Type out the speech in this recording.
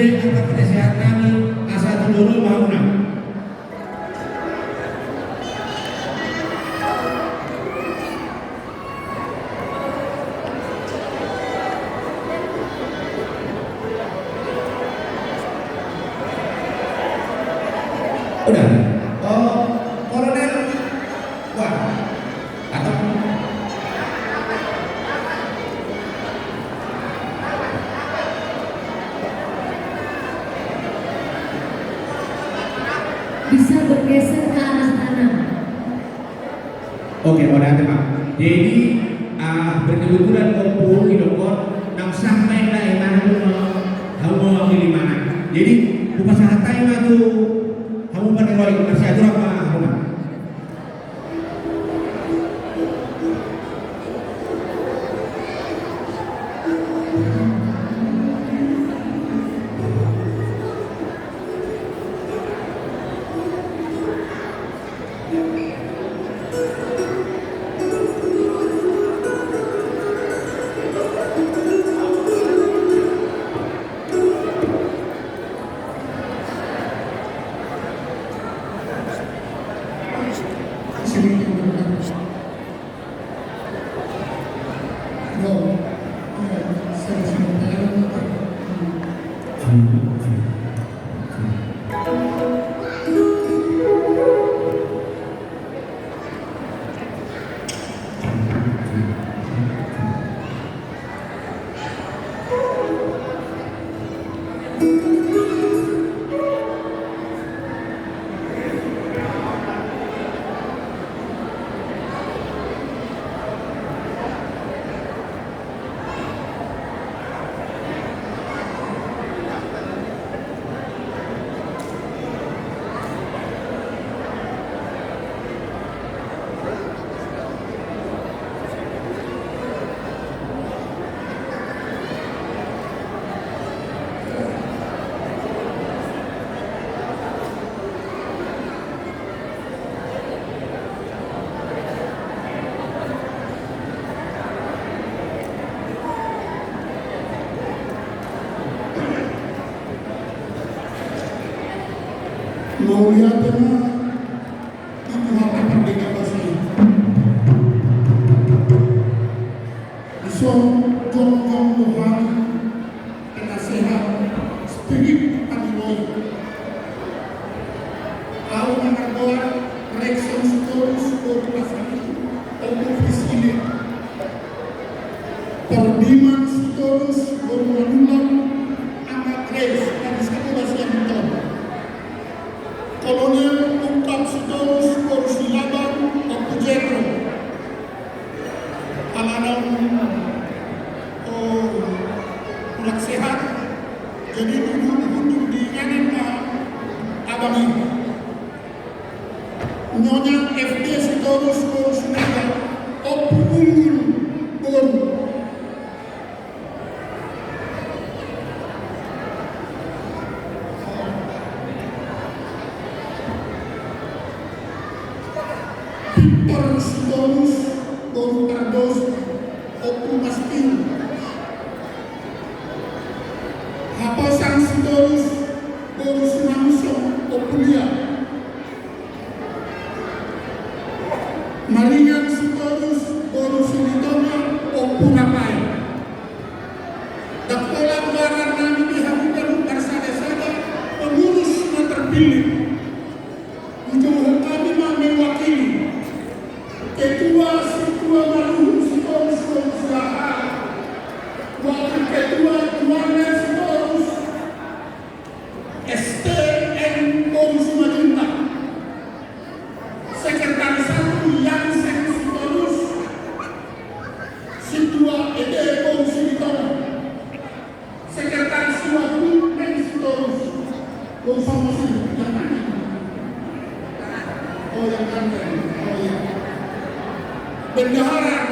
Gede angka kesehatan asal dulu mau nak. Udah. Oh, Kolonel. Wah. Atau bisa bergeser ke arah kanan. oke, udah teman. Jadi berkebetulan kumpul di dokter nang sampai daerah kamu mewakili mana. Jadi bukan salah time tuh kamu pada lagi masih atur apa kamu? Mau lihat itu harta merdeka basi. So, jom Tuhan kita sehat, spirit animal. Aku mengajar reaction stories korporasi ofisile. Perdiman stories bermanulang amat race dan sekarang masih yang betul. Kolonel ungkap stories korsilaban Opujetro. Alam pulang sehat, jadi duduk di kanan abang ini. Nyonya FD Sitorus Korusnaga, Unggul Bon. Peter Sitorus Bon Cardos, Opu Mastin. Haposan Sitorus Borus Namso, Opulia. Marian Sitorus Borus Nitona, Opunapai. Dakola baran nami dihabukan bersada-sada pengurus yang terpilih. Ujung kami mewakili ketua marhum Sitorus Usaha, wakil ketua Juanes Sitorus, STN Borus Majunta, sekretaris satu Yansen Sitorus, Situa Ede Borus Nitona, sekretaris dua Men Sitorus, bersama yang mana? Oh yang kanan, oh ya. Bendahara